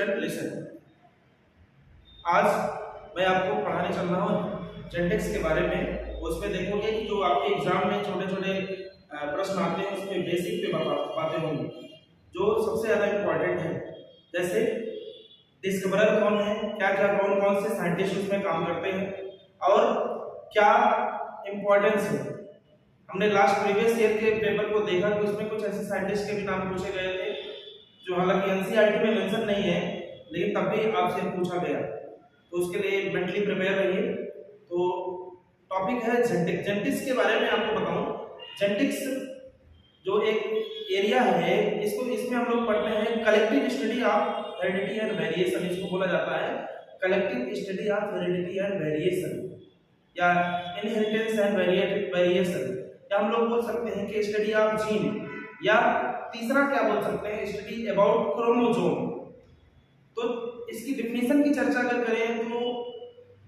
Student listen. आज मैं आपको पढ़ाने चल रहा हूँ जेनेटिक्स के बारे में। उसमें देखोगे कि जो आपके एग्जाम में छोटे छोटे प्रश्न आते हैं उसमें बेसिक पे बातें होंगी जो सबसे ज़्यादा इम्पोर्टेंट है। जैसे डिस्कवरर कौन है, क्या क्या कौन कौन से साइंटिस्ट उसमें काम करते हैं और क्या इम्पोर्टेंस है। हमने लास्ट प्रीवियस ईयर के पेपर को देखा कि उसमें कुछ ऐसे साइंटिस्ट के भी नाम पूछे गए थे जो हालांकि एनसीईआरटी में मेंशन नहीं है, लेकिन तब भी आपसे पूछा गया, तो उसके लिए मेंटली प्रिपेयर रहिए। तो टॉपिक है जेनेटिक्स। जेनेटिक्स के बारे में आपको बताऊं, जेनेटिक्स जो एक एरिया है इसमें हम लोग पढ़ते हैं collective study of heredity and variation. इसको बोला जाता है collective study of heredity and variation या इनहेरिटेंस एंड वेरिएशन, या हम लोग बोल सकते हैं कि स्टडी ऑफ जीन, या तीसरा क्या बोल सकते हैं स्टडी अबाउट क्रोमोसोम। तो इसकी डिफिनीशन की चर्चा अगर करें तो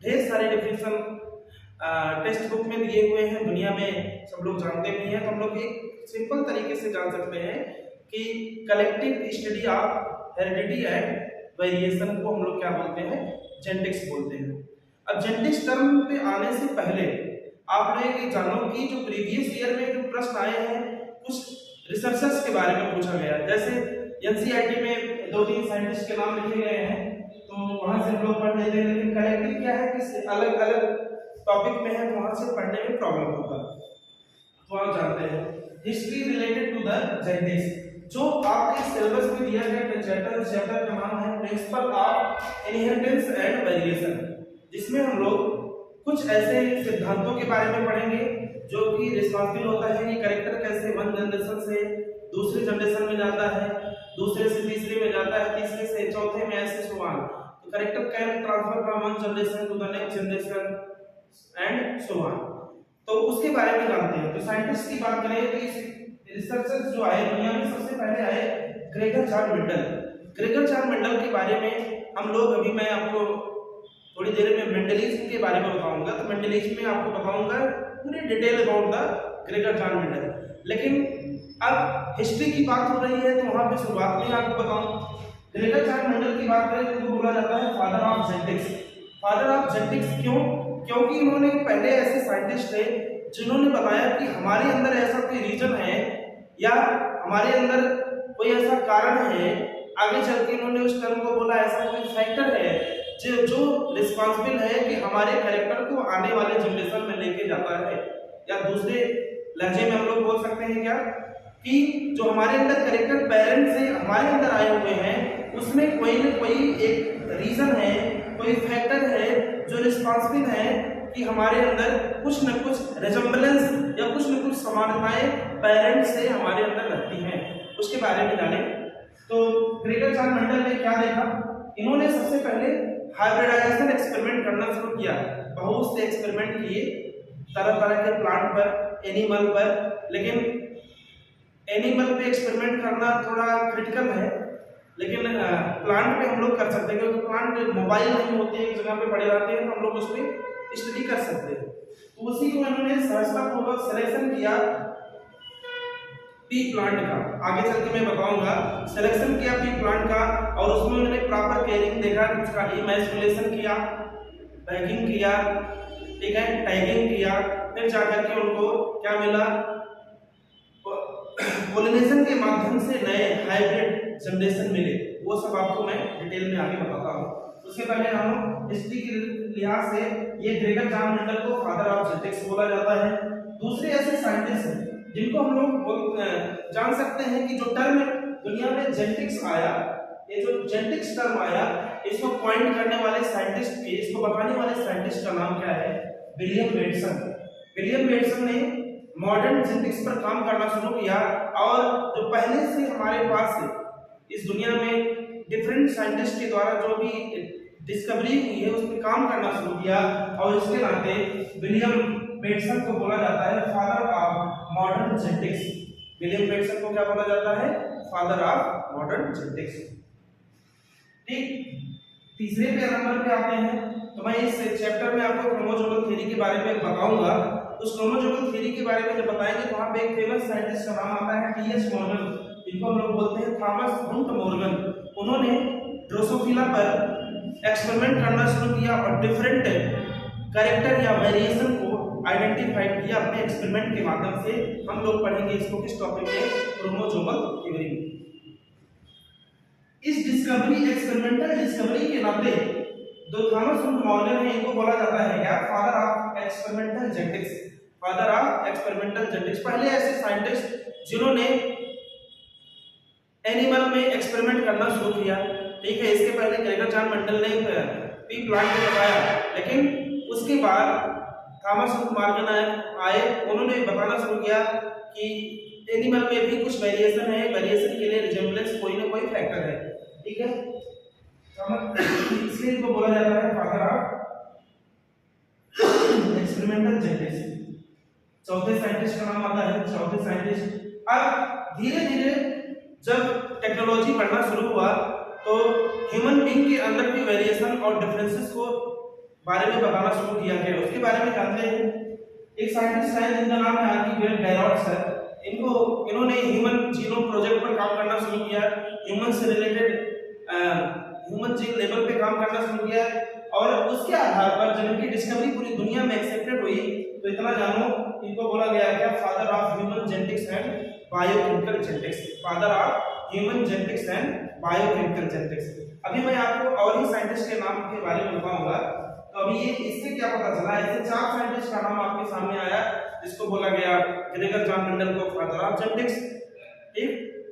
ढेर सारे डिफिनीशन टेक्स्ट बुक में दिए हुए हैं, दुनिया में सब लोग जानते भी हैं। तो हम लोग एक सिंपल तरीके से जान सकते हैं कि collective study of heredity and variation को हम लोग क्या बोलते हैं, जेनेटिक्स बोलते हैं। अब जेनेटिक्स टर्म पे आने से पहले आप लोग ये जानो कि जो प्रीवियस ईयर में जो प्रश्न आए हैं कुछ रिसर्चर्स के बारे में पूछा गया। जैसे एनसीईआरटी में 2-3 साइंटिस्ट के नाम लिखे गए हैं तो वहां से हम लोग पढ़ लेते हैं, लेकिन कलेक्टिव क्या है कि अलग अलग टॉपिक में है तो वहां से पढ़ने में प्रॉब्लम होता है। तो आप जानते हैं history related to the genetics जो आपके सिलेबस में दिया गया चैप्टर का नाम है principle of inheritance and variation, जिसमें हम लोग कुछ ऐसे सिद्धांतों के बारे में पढ़ेंगे जो कि रिस्पांसिबल होता है कि कैरेक्टर कैसे वन जनरेशन से दूसरी जनरेशन में जाता है, दूसरे से तीसरे में जाता है, तीसरे से चौथे में, ऐसे सो ऑन। तो character can transfer from one generation to the next generation and so on. तो उसके बारे में जानते हैं। तो साइंटिस्ट की बात करें तो इस रिसर्चर्स जो आए दुनिया में सबसे पहले आए Gregor Charles Mendel. Gregor Charles Mendel के बारे में हम लोग अभी मैं आपको थोड़ी देर में मेंडलिज्म के बारे में बताऊंगा। तो मेंडलिज्म में आपको बताऊंगा पूरी detail about the Gregor Charles Mendel. लेकिन अब हिस्ट्री की बात हो रही है तो वहां पे शुरुआत में आपको बताऊं ग्रेगर चार्ल्स मेंडल की बात करें तो बोला जाता है father of genetics. Father of genetics क्यों? क्योंकि इन्होंने पहले ऐसे साइंटिस्ट थे जिन्होंने बताया कि हमारे अंदर ऐसा कोई रीजन है या हमारे अंदर कोई ऐसा कारण है, आगे चल के इन्होंने उस टर्म को बोला ऐसा कोई फैक्टर है जो रिस्पांसिबल है कि हमारे कैरेक्टर को आने वाले जनरेशन में लेके जाता है। या दूसरे लहजे में हम लोग बोल सकते हैं क्या कि जो हमारे अंदर कैरेक्टर पेरेंट्स से हमारे अंदर आए हुए हैं उसमें कोई न कोई एक रीजन है, कोई फैक्टर है जो रिस्पांसिबल है कि हमारे अंदर कुछ न कुछ रिजेम्बलेंस या कुछ न कुछ समानताएं पेरेंट्स से हमारे अंदर रहती हैं। उसके बारे में जाने तो ग्रेगर चार्ल्स मेंडल ने क्या देखा, इन्होंने सबसे पहले हाइब्रिडाइजेशन एक्सपेरिमेंट करना शुरू किया। बहुत से एक्सपेरिमेंट किए तरह तरह के प्लांट पर, एनिमल पर, लेकिन एनिमल पे एक्सपेरिमेंट करना थोड़ा क्रिटिकल है, लेकिन प्लांट पे हम लोग कर सकते हैं क्योंकि प्लांट मोबाइल नहीं होते, एक जगह पे पड़े रहते हैं तो हम लोग उस पर स्टडी कर सकते हैं। तो उसी को इन्होंने सहजतापूर्वक सिलेक्शन किया पी प्लांट का। आगे चल के मैं बताऊंगा सिलेक्शन किया पी प्लांट का और उसमें उन्होंने प्रॉपर केयरिंग देखा, उसका इमेजिनेशन किया, पैकिंग किया, ठीक है, टैगिंग किया, फिर जाकर के उनको क्या मिला, पोलिनेशन के माध्यम से नए हाइब्रिड जनरेशन मिले। वो सब आपको मैं डिटेल में आगे बताता हूँ। उसके पहले हम हिस्ट्री के लिहाज से ये ग्रेगर चार्ल्स मेंडल को फादर ऑफ जेनेटिक्स बोला जाता है। दूसरे ऐसे साइंटिस्ट हैं जिनको हम लोग जान सकते हैं कि जो टर्म दुनिया में जेनेटिक्स आया, ये जो जेनेटिक्स टर्म आया इसको पॉइंट करने वाले साइंटिस्ट के, इसको बताने वाले साइंटिस्ट का नाम क्या है, विलियम बेटसन। विलियम बेटसन ने मॉडर्न जेनेटिक्स पर काम करना शुरू किया और जो पहले से हमारे पास इस दुनिया में डिफरेंट साइंटिस्ट के द्वारा जो भी डिस्कवरी हुई है उस पर काम करना शुरू किया और इसके नाते विलियम बेटसन को बोला जाता है father of modern genetics. William Bateson को क्या बोला जाता है, फादर ऑफ मॉडर्न जेनेटिक्स। ठीक, तीसरे नंबर पे आते हैं तो मैं इस चैप्टर में आपको क्रोमोसोमल थ्योरी के बारे में बताऊंगा। उस क्रोमोसोमल थ्योरी के बारे में जब बताएंगे तो वहां पे एक फेमस साइंटिस्ट का नाम आता है टी.एस. मॉर्गन, जिनको हम लोग बोलते हैं थॉमस हंट मॉर्गन। उन्होंने ड्रोसोफिला पर एक्सपेरिमेंट करना शुरू किया और डिफरेंट कैरेक्टर या वेरिएशन को आइडेंटिफाई किया अपने एक्सपेरिमेंट के माध्यम से। हम लोग पढ़ेंगे इसको किस टॉपिक में, क्रोमोसोमल थ्योरी। इस डिस्कवरी, एक्सपेरिमेंटल डिस्कवरी के नाते जो थॉमस मॉर्गन है, इनको बोला जाता है या father of experimental genetics, father of experimental genetics. पहले ऐसे साइंटिस्ट जिन्होंने एनिमल में एक्सपेरिमेंट करना शुरू किया, ठीक है। इसके पहले ग्रेगर जॉन मेंडल ने पी प्लांट को बताया, लेकिन उसके बाद थॉमस मॉर्गन आए, उन्होंने बताना शुरू किया कि एनिमल में भी कुछ वेरिएशन है, वेरिएशन के लिए रिजेम्बलेंस कोई ना कोई फैक्टर है, ठीक है। इसलिए इनको बोला जाता है फादर ऑफ एक्सपेरिमेंटल जेनेटिक्स। चौथे साइंटिस्ट का नाम आता है, चौथे साइंटिस्ट। अब धीरे धीरे जब टेक्नोलॉजी बढ़ना शुरू हुआ तो ह्यूमन बीइंग के अंदर भी वेरिएशन और डिफरेंसेस को बारे में बताना शुरू किया गया। उसके बारे में जानते हैं। एक साइंटिस्ट है जिनका नाम है आर्किमेडेस गैलॉर्ड सर। इन्होंने ह्यूमन जीनोम प्रोजेक्ट पर काम करना शुरू किया, ह्यूमन से रिलेटेड ह्यूमन जीन लेवल पे काम करना शुरू किया, और उसके आधार पर जब इनकी डिस्कवरी पूरी दुनिया में एक्सेप्टेड हुई तो इतना जानो, इनको बोला गया क्या, father of human genetics and biochemical genetics, father of human genetics and biochemical genetics. अभी मैं आपको और ही साइंटिस्ट के नाम के बारे में बताऊंगा। तो अभी ये इससे क्या पता चला, ऐसे 4 साइंटिस्ट का नाम आपके सामने आया, जिसको बोला गया ग्रेगर जॉन मेंडल को फादर ऑफ जेनेटिक्स, ठीक,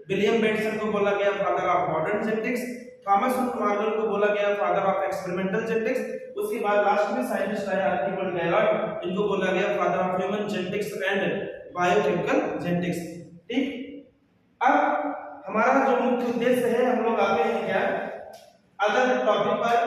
विलियम बेंटसन को बोला गया father of modern genetics, Thomas Morgan को बोला गया फादर ऑफ एक्सपेरिमेंटल जेनेटिक्स। उसके बाद लास्ट में साइंटिस्ट आया आर्किमेडेस गैलॉर्ड, इनको बोला गया father of human genetics and biochemical genetics, ठीक। अब हमारा जो मुख्य उद्देश्य है, हम लोग आते हैं क्या अदर टॉपिक पर,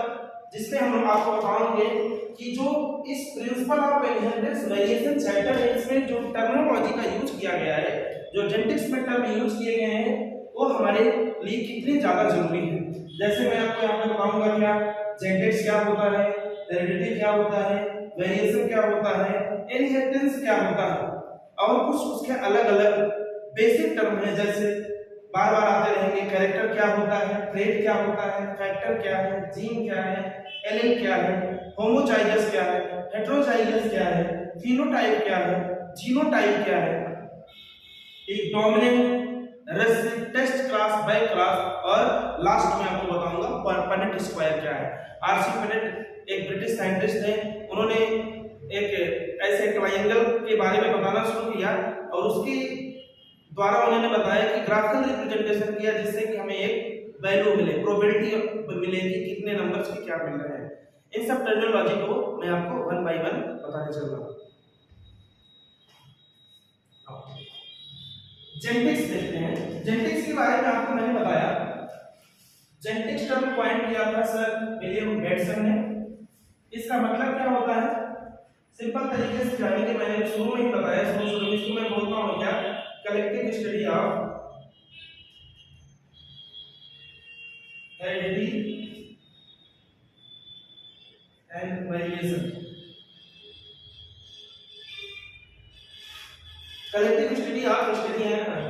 जिसमें हम लोग आपको बताएंगे कि जो इस principle of inheritance variation chapter है, इसमें जो टर्मिनोलॉजी का यूज किया गया है, जो जेनेटिक्स में टर्म यूज किए गए हैं, वो हमारे लिए कितने ज्यादा जरूरी है। जैसे मैं आपको यहाँ पे बताऊंगा क्या जेनेटिक्स क्या होता है, हेरिडिटी क्या होता है, वेरिएशन क्या होता है, इनहेरिटेंस क्या होता है, और कुछ उसके अलग अलग बेसिक टर्म है, जैसे बार बार आते रहेंगे, कैरेक्टर क्या होता है, ट्रेट क्या होता है, फैक्टर क्या है, जीन क्या है, एलील क्या है, होमोजाइगस क्या है, हेटेरोजाइगस क्या है, फिनोटाइप क्या है, जीनोटाइप क्या है, एक dominant, recessive, test class, by class, और लास्ट में आपको बताऊंगा पनेट स्क्वायर क्या है। आरसी पनेट एक ब्रिटिश साइंटिस्ट है, उन्होंने एक ऐसे ट्रायंगल के बारे में बताना शुरू किया, और उसके द्वारा उन्होंने बताया कि ग्राफिकल रिप्रेजेंटेशन किया, जिससे कि हमें एक वैल्यू मिले, प्रोबेबिलिटी मिले कि कितने नंबर्स के क्या मिल रहे हैं। इन सब टर्मिनोलॉजी को मैं आपको 1 बाय 1 बताने चल रहा हूं। जेनेटिक्स देखते हैं। जेनेटिक्स के बारे में आपको मैंने बताया, जेनेटिक्स टर्म पॉइंट किया था सर विलियम बेंटसन ने। इसका मतलब क्या होता है, सिंपल तरीके से जानेंगे। मैंने शुरू में ही बताया, शुरू में इसको मैं बोलता हूं क्या, collective study of heredity and variation. Collective study of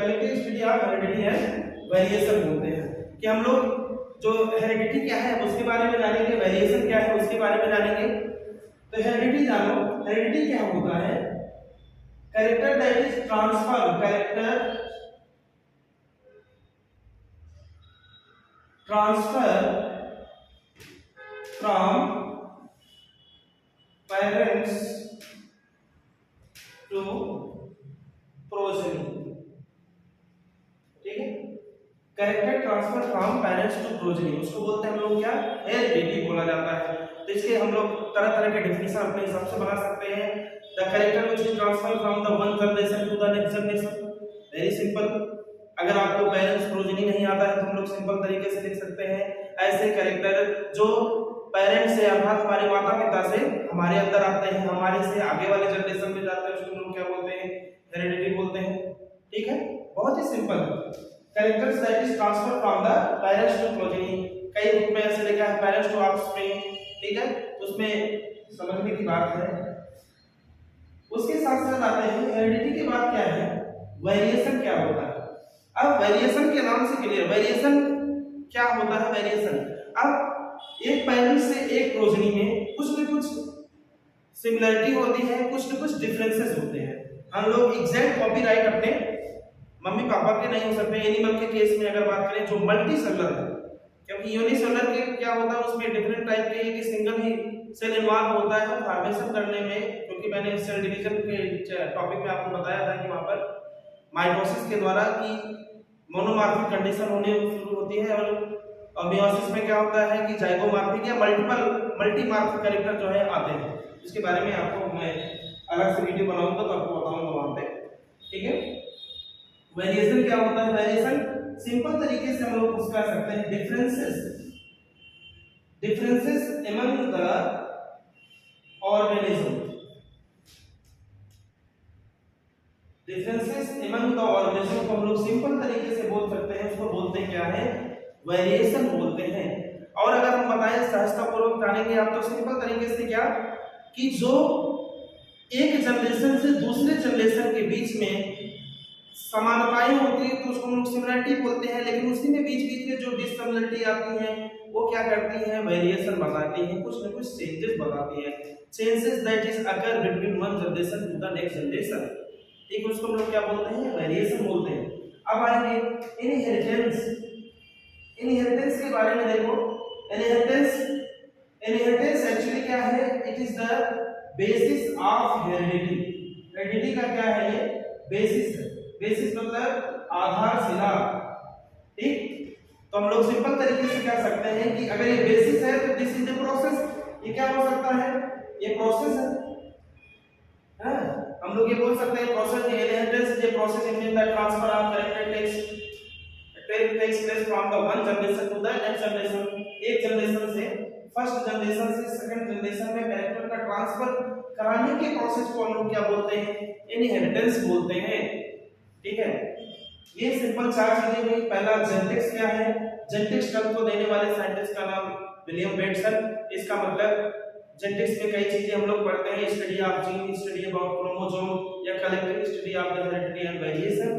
heredity and variation बोलते हैं कि हम लोग जो हेरिडिटी क्या है उसके बारे में जानेंगे, वेरिएशन क्या है उसके बारे में जानेंगे। तो हेरिडिटी जानो, हेरिडिटी क्या होता है, character that is transfer, character transfer from parents to progeny, ठीक है। Character transfer from parents to progeny, उसको बोलते हैं हम लोग क्या, हेरिडिटी बोला जाता है। तो इसके हम लोग तरह तरह के डेफिनेशन अपने हिसाब से बना सकते हैं। The character which is transferred from the one generation to the next generation, very simple. अगर आपको पेरेंट्स प्रोजेनी नहीं आता है तो हम लोग सिंपल तरीके से लिख सकते हैं, ऐसे कैरेक्टर जो पेरेंट्स से अर्थात हमारे माता पिता से हमारे अंदर आते हैं, हमारे से आगे वाले जनरेशन में जाते हैं, उसको हम लोग क्या बोलते हैं, हेरिडिटी बोलते हैं, ठीक है। बहुत ही simple, characters that is transferred from the parents to progeny. कई बुक में ऐसे लिखा है पेरेंट्स टू ऑफस्प्रिंग, ठीक है, उसमें समझने की बात है। उसके साथ साथ आते हैं हेरिडिटी के बाद क्या है, वेरिएशन क्या होता है। अब वेरिएशन के नाम से क्लियर, वेरिएशन क्या होता है, अब एक पेरेंट से एक प्रोजनी में कुछ न कुछ सिमिलरिटी होती है, कुछ न कुछ डिफरेंसेस होते हैं। हम लोग एग्जैक्ट कॉपीराइट अपने मम्मी पापा के नहीं हो सकते। एनिमल के केस में अगर बात करें जो मल्टी सेलुलर है, क्योंकि यूनिसेलुलर के क्या होता है उसमें डिफरेंट टाइप के कि सिंगल ही सेल इन्वॉल्व होता है फॉर्मेशन करने में, क्योंकि मैंने सेल डिवीजन के टॉपिक में आपको बताया था कि वहां पर माइटोसिस के द्वारा कि मोनोमॉर्फिक कंडीशन होने शुरू होती है और मियोसिस में क्या होता है कि जाइगोमॉर्फिक या मल्टीमॉर्फिक कैरेक्टर जो है आते हैं। इसके बारे में आपको मैं अलग से वीडियो बनाऊंगा तो आपको बताऊंगा वहां पे, ठीक है। वेरिएशन क्या होता है? वेरिएशन सिंपल तरीके से हम लोग उसका सकते हैं differences among the organism. Differences among the organism को हम लोग सिंपल तरीके से बोल सकते हैं, उसको बोलते हैं क्या है? वेरिएशन बोलते हैं। और अगर हम बताएं सहजतापूर्वक जानेंगे आप तो सिंपल तरीके से क्या कि जो एक जनरेशन से दूसरे जनरेशन के बीच में समानताएं होती है तो उसको हम लोग सिमिलरिटी बोलते हैं, लेकिन उसी में बीच बीच में जो डिससिमिलरिटी आती है वो क्या करती है? वेरिएशन बताती है, कुछ न कुछ चेंजेस बताती है। Changes that is occur between one generation to the next generation, ठीक है, उसको हम लोग क्या बोलते हैं? वेरिएशन बोलते हैं। अब आएंगे इनहेरिटेंस के बारे में। देखो इनहेरिटेंस एक्चुअली क्या है? It is the basis of heredity. Heredity का क्या है? ये बेसिस है। बेसिस मतलब आधारशिला, ठीक। तो हम लोग सिंपल तरीके से कह सकते हैं कि अगर ये बेसिस है तो दिस इज द प्रोसेस। ये क्या हो सकता है? ये प्रोसेस है, हम लोग ये बोल सकते हैं process inheritance is a process in which the transfer of character takes place from the one generation to the next generation। एक जनरेशन से फर्स्ट जनरेशन से सेकंड जनरेशन में कैरेक्टर का ट्रांसफर कराने के प्रोसेस को हम लोग क्या बोलते हैं? इनहेरिटेंस बोलते हैं, ठीक है। ये सिंपल चार चीजें हुई। पहला जेनेटिक्स क्या है? जेनेटिक्स टर्म को देने वाले साइंटिस्ट का नाम विलियम बेटसन। इसका मतलब जेनेटिक्स में कई चीजें हम लोग पढ़ते हैं, study of gene, study about chromosome या collective study of the heredity and variation.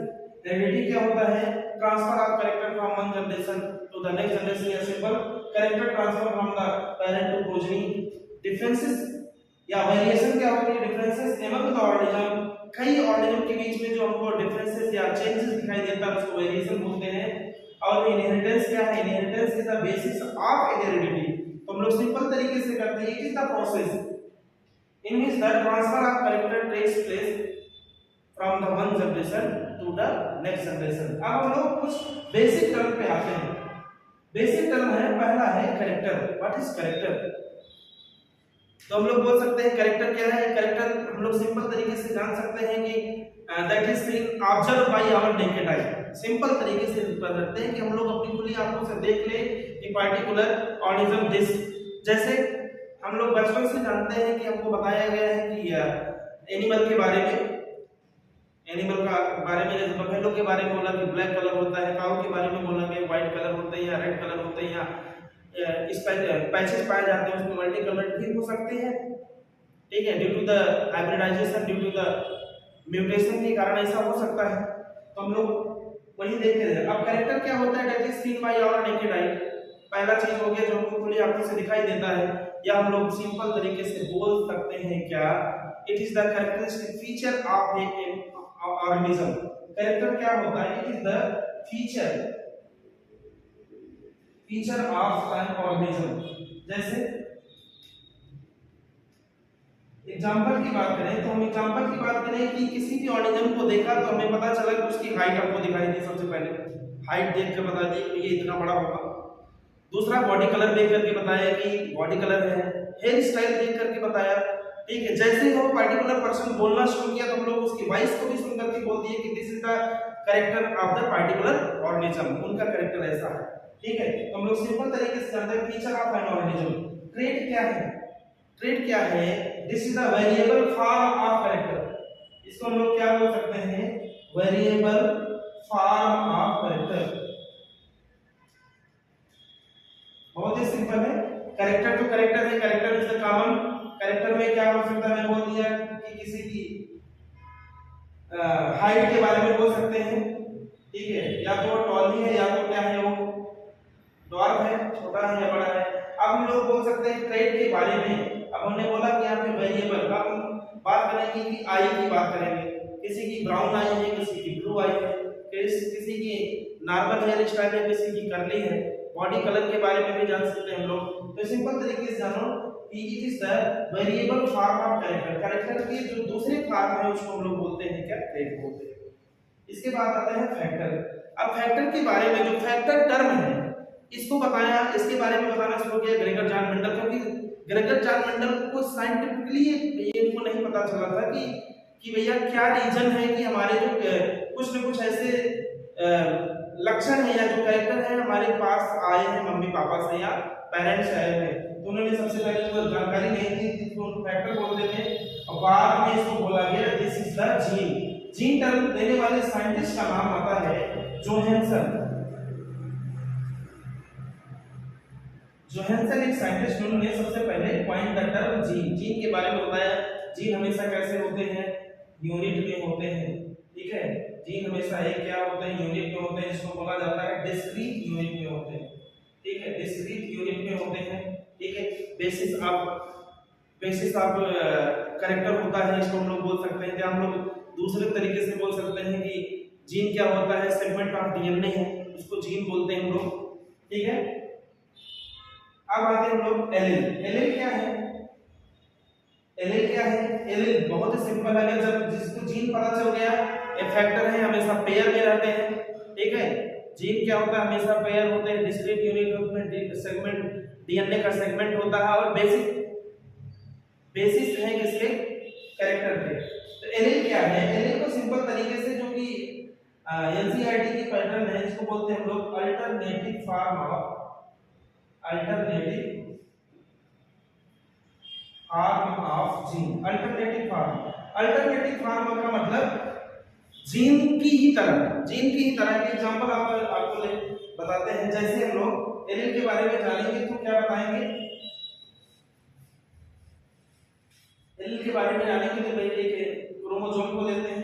Heredity क्या होता है? Transfer of character from one generation to the next generation या simple character transfer from the parent to progeny. Differences या variation क्या होती है? Differences among the organism, कई organism के बीच में जो हमको डिफरेंसेस या चेंजेस दिखाई देता है उसको वेरिएशन बोलते हैं। और इनहेरिटेंस क्या है? Inheritance is the basis of heredity. तो हम लोग सिंपल तरीके से करते हैं it is the process in which the transfer of character takes place from the one generation to the next generation. अब हम लोग कुछ बेसिक टर्म पे आते हैं। बेसिक टर्म है, पहला है कैरेक्टर। What is character? तो हम लोग बोल सकते हैं कैरेक्टर क्या है? कैरेक्टर हम लोग सिंपल तरीके से जान सकते हैं कि that is being observed by our naked eye. Simple तरीके से बता सकते हैं कि हम लोग अपनी खुली आंखों से देख ले कि पार्टिकुलर ऑर्गेनिज्म दिस। जैसे हम लोग बचपन से जानते हैं कि हमको बताया गया है कि एनिमल के बारे में, एनिमल का बारे में जैसे बफेलो के बारे में बोला कि ब्लैक कलर होता है, काऊ के बारे में बोला कि व्हाइट कलर होता है या रेड कलर होता है, या इस पैचेस पाए जाते हैं उसमें मल्टी कलर्ड भी हो सकते हैं, ठीक है, due to the hybridization, due to the mutation के कारण ऐसा हो सकता है। तो हम लोग वही देखते हैं। अब कैरेक्टर क्या होता है? That is seen by our naked eye. पहला चीज हो गया जो हमको खुली आंखों से दिखाई देता है, या हम लोग सिंपल तरीके से बोल सकते हैं क्या? It is the characteristic feature of A organism. Character क्या होता है? It is the feature of an organism. जैसे एग्जांपल की बात करें तो हम एग्जांपल की बात करें कि किसी भी ऑर्गेनिज्म को देखा तो हमें पता चला कि उसकी हाइट हमको दिखाई दी। सबसे पहले हाइट देख कर बता दी कि ये इतना बड़ा होगा। दूसरा बॉडी कलर देख करके बताया कि बॉडी कलर है। हेयर स्टाइल देख करके बताया, ठीक है। जैसे ही वो पर्टिकुलर पर्सन बोलना शुरू किया तो हम लोग उसकी वॉइस को भी सुन करके बोल दिए कि this is the character of the particular organism, उनका कैरेक्टर ऐसा है, ठीक है। तो हम लोग सिंपल तरीके से जानते हैं feature of an organism. Trait क्या है? ट्रेट क्या है? This is the variable form of character. इसको हम लोग क्या बोल सकते हैं? Variable form of character. बहुत ही सिंपल है। कैरेक्टर तो कैरेक्टर है, character is the common. Character में क्या हो सकता है? मैं बोल दिया कि किसी की हाइट के बारे में बोल सकते हैं, ठीक है, या तो टॉल ही है या तो क्या है वो ड्वार्फ है, छोटा है या बड़ा है। अब हम लोग बोल सकते हैं ट्रेड के बारे में। अब हमने बोला कि यहाँ पे वेरिएबल का हम बात करेंगे कि आई की बात करेंगे, किसी की ब्राउन आई है, किसी की ब्लू आई है, किसी की नॉर्मल हेयर स्टाइल है, किसी की कर्ली है। बॉडी कलर के बारे में भी जान सकते हैं हम लोग। तो सिंपल तरीके से जानो कि it is the variable form of character. Character के जो दूसरे फॉर्म है उसको हम लोग बोलते हैं क्या, ट्रेड बोलते हैं। इसके बाद आते हैं फैक्टर। अब फैक्टर के बारे में जो फैक्टर टर्म है इसको बताया, इसके बारे में बताना शुरू किया ग्रेगर जॉन मेंडल, क्योंकि ग्रेगर जॉन मेंडल को साइंटिफिकली ये इनको नहीं पता चला था कि भैया क्या रीजन है कि हमारे जो कुछ न कुछ ऐसे लक्षण है या जो कैरेक्टर है हमारे पास आए हैं मम्मी पापा से या पेरेंट्स आए हैं। तो उन्होंने सबसे पहले तो जानकारी नहीं थी जिसको फैक्टर बोलते थे, और बाद में इसको बोला गया this is the gene. Gene term देने वाले साइंटिस्ट का नाम आता है जोहानसन। जोहानसन एक साइंटिस्ट, उन्होंने सबसे पहले point the term gene. Gene के बारे में बताया। जीन हमेशा कैसे होते हैं, यूनिट में होते हैं, ठीक है। जीन हमेशा एक क्या होते हैं, यूनिट में होते हैं, जिसको बोला जाता है डिस्क्रीट यूनिट में होते हैं, ठीक है। डिस्क्रीट यूनिट में होते हैं, ठीक है। बेसिस ऑफ कैरेक्टर होता है, इसको हम लोग बोल सकते हैं। या हम लोग दूसरे तरीके से बोल सकते हैं कि जीन क्या होता है, सेगमेंट ऑफ डीएनए है, उसको जीन बोलते हैं हम लोग, ठीक है। अब आते हैं हम लोग एलील। एलील क्या है, एलील क्या है? एलील बहुत ही सिंपल है। जब जिसको जीन पता चल गया, ये फैक्टर है, हमेशा पेयर में रहते हैं, ठीक है। जीन क्या होता है, हमेशा पेयर होते हैं, डिस्क्रीट यूनिट होते हैं, सेगमेंट डीएनए का सेगमेंट होता है, और बेसिस है किसके, कैरेक्टर के। तो एलील क्या है? एलील को सिंपल तरीके से जो कि एनसीईआरटी की पैटर्न है, इसको बोलते हैं हम लोग alternative form of gene. Alternative form का मतलब जीन की ही तरह के एग्जांपल आपको बताते हैं। जैसे हम लोग एलील के बारे में जानेंगे तो क्या बताएंगे, एलील के बारे में जानेंगे तो पहले एक क्रोमोसोम को लेते हैं।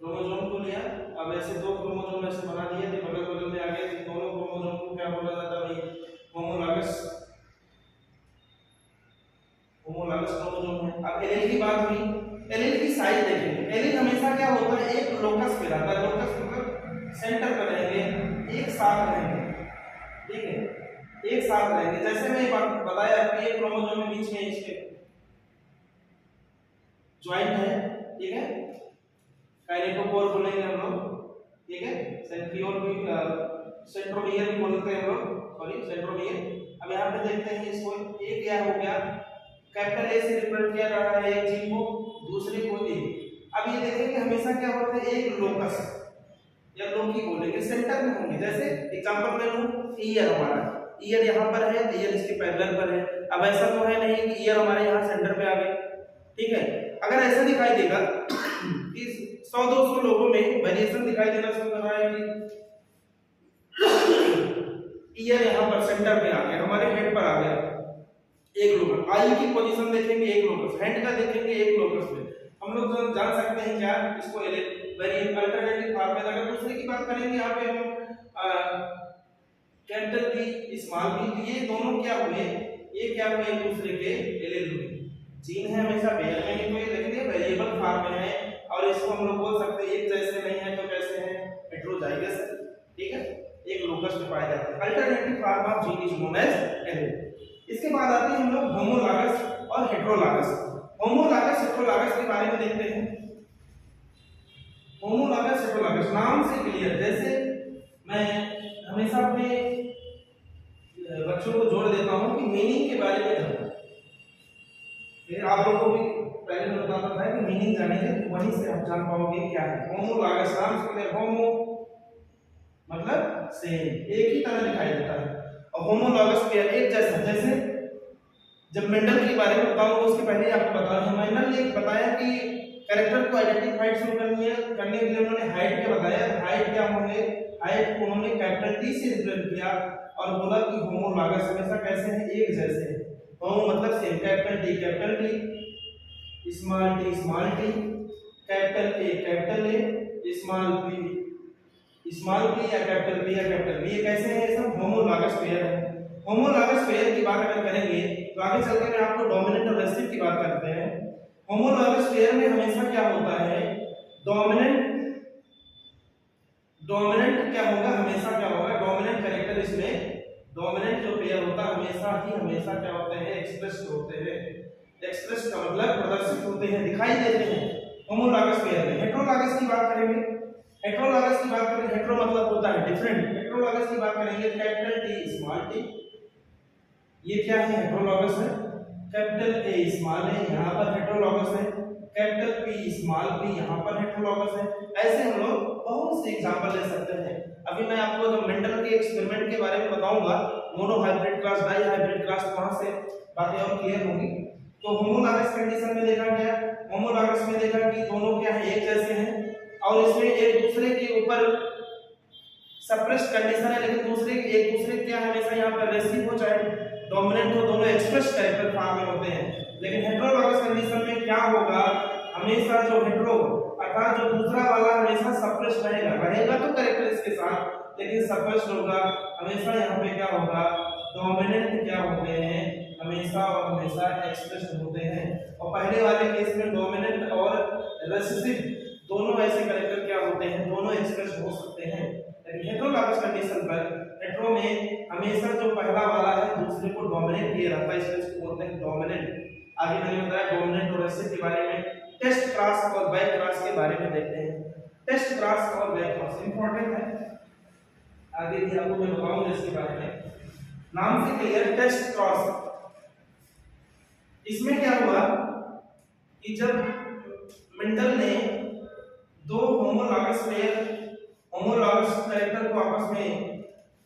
क्रोमोसोम को लिया, अब ऐसे दो क्रोमोसोम ऐसे बना दिए थे, बगल बगल में आ गए, दोनों क्रोमोसोम को क्या बोला जाता है भाई, होमोलॉगस क्रोमोसोम है। अब एलील की बात हुई, एलील की साइज देखेंगे। एलील हमेशा क्या होता है, एक लोकस पे रहता है, लोकस मतलब सेंटर पर रहेंगे, एक साथ रहेंगे, ठीक है, एक साथ रहेंगे। जैसे मैं बात बताया कि एक क्रोमोसोम में बीच में इसके ज्वाइंट है, ठीक है, काइनेटोकोर बोलेंगे हम लोग, ठीक है, सेंट्रोमियर भी बोलते हैं हम लोग, सॉरी सेंट्रोमियर। अब यहाँ पे देखते हैं इसको, एक क्या हो गया, कैपिटल ए से रिप्रेजेंट किया जा रहा है एक जीन को, दूसरे को ए। अब ये देखेंगे हमेशा क्या होता है, एक लोकस या लोकी बोलेंगे सेंटर में होंगे। जैसे एग्जांपल में लूं, ईयर हमारा, ईयर यहाँ पर है, ईयर इसके पैरेलल पर है। अब ऐसा तो है नहीं कि ईयर हमारे यहाँ सेंटर पे आ गए, ठीक है। अगर ऐसा दिखाई देगा कि 100-200 लोगों में वेरिएशन दिखाई देना शुरू कर रहा है कि ईयर यहाँ पर सेंटर पे आ गया, हमारे हेड पर आ गया एक लोकस, आई की पोजीशन देखेंगे एक लोकस, हैंड का देखेंगे एक लोकस में, हम लोग तो जान सकते हैं क्या इसको अल्टरनेटिव फॉर्म में। अगर दूसरे की बात करेंगे यहाँ पे हम कैपिटल बी स्मॉल बी, ये दोनों क्या हुए, ये क्या हुए, एक दूसरे के एलील हुए। जीन है हमेशा पेयर में ही हुए, लेकिन ये वेरिएबल फॉर्म में है, और इसको हम लोग बोल सकते हैं एक जैसे नहीं है तो कैसे है, हेटेरोजाइगस, ठीक है, एक लोकस में पाए जाते हैं। Alternative form of gene is known as allele. इसके बाद आते हैं हम लोग होमोलॉगस और हेटेरोलॉगस। होमोलॉगस हेटेरोलॉगस के बारे में देखते हैं। होमोलॉगस हेटेरोलॉगस नाम से क्लियर, जैसे मैं हमेशा अपने बच्चों को जोड़ देता हूं कि मीनिंग के बारे में जानना, फिर आप लोगों को भी पहले मैं बताता था कि मीनिंग जानेंगे तो वहीं से आप जान पाओगे क्या है। होमोलॉगस नाम से क्लियर, होमो मतलब सेम, एक ही तरह दिखाई देता है, और होमोलॉगस पेयर एक जैसा। जैसे जब मेंडल के बारे में बताऊंगा उसके पहले आपको बता दूं, मेंडल ने बताया कि कैरेक्टर को आइडेंटिफाई शुरू करने के लिए उन्होंने हाइट का बताया। हाइट क्या होंगे, हाइट को उन्होंने कैपिटल टी से रिप्रेजेंट किया और बोला कि होमोलॉगस हमेशा कैसे हैं, एक जैसे हैं। होमो मतलब same, capital T, small T, capital A, small small p या कैपिटल P या कैपिटल B, ये कैसे है? सब होमोलॉगस पेयर है। होमोलॉगस पेयर की बात अगर करेंगे तो आगे चलकर मैं आपको डोमिनेंट और रेसिस्टिव की बात करते हैं। होमोलॉगस पेयर में हमेशा क्या होता है? डोमिनेंट डोमिनेंट क्या होगा? हमेशा क्या होगा? डोमिनेंट कैरेक्टर इसमें, डोमिनेंट जो पेयर होता है हमेशा क्या होते हैं? एक्सप्रेस होते हैं। एक्सप्रेस का मतलब प्रदर्शित होते हैं, दिखाई देते हैं होमोलॉगस पेयर में। हेटेरोलॉगस की बात करेंगे, हेटेरोलॉगस की बात करें, हेटेरो मतलब होता है डिफरेंट। हेटेरोलॉगस की बात करेंगे, कैपिटल टी स्मॉल टी, ये क्या है? हेटेरोलॉगस है। कैपिटल ए स्मॉल ए यहां पर हेटेरोलॉगस है, कैपिटल पी स्मॉल पी यहां पर हेटेरोलॉगस है। ऐसे हम लोग बहुत से एग्जांपल ले सकते हैं। अभी मैं आपको जो मेंडल के एक्सपेरिमेंट के बारे में बताऊंगा, monohybrid cross, dihybrid cross, वहां से बातें और क्लियर होंगी। तो होमोलॉगस कंडीशन में देखा गया, होमोलॉगस में देखा कि दोनों क्या है? एक जैसे हैं और इसमें एक दूसरे के ऊपर सप्रेस्ड कंडीशन है, लेकिन एक दूसरे क्या है? हमेशा यहाँ पर रेसिव हो चाहे डोमिनेंट हो, दोनों एक्सप्रेस कैरेक्टर फॉर्म में होते हैं। लेकिन हेटेरोलॉगस कंडीशन में क्या होगा? हमेशा जो हेटेरो अर्थात जो दूसरा वाला हमेशा सप्रेस्ड रहेगा तो कैरेक्टर इसके साथ, लेकिन सप्रेस्ड होगा हमेशा। यहाँ पे क्या होगा? डोमिनेंट क्या होते हैं? हमेशा और हमेशा एक्सप्रेस्ड होते हैं। और पहले वाले केस में डोमिनेंट और रेसिसिव दोनों ऐसे कैरेक्टर क्या होते हैं? दोनों एक्सप्रेस हो सकते हैं। लेकिन हेटेरोलॉगस कंडीशन पर हेटेरो में हमेशा जो पहला वाला है दूसरे को डोमिनेट किया रहता है, इसलिए इसको बोलते हैं डोमिनेंट। आगे मैंने बताया डोमिनेंट और रेसिसिव के बारे में। टेस्ट क्रॉस और बैक क्रॉस के बारे में देखते हैं। टेस्ट क्रॉस और बैक क्रॉस इंपॉर्टेंट है, आगे भी आपको मैं बताऊंगा इसके बारे में। नाम से क्लियर, टेस्ट क्रॉस। इसमें क्या हुआ कि जब मेंडल ने दो होमोलॉगस कैरेक्टर को आपस में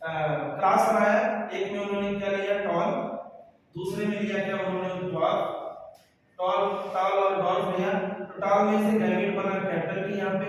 क्रॉस बनाया, एक में उन्होंने क्या लिया? टॉल, दूसरे में लिया क्या? उन्होंने डॉल्फ। टॉल और डॉल्फ लिया, तो टॉल में से गैमेट बना कैपिटल टी यहाँ पे,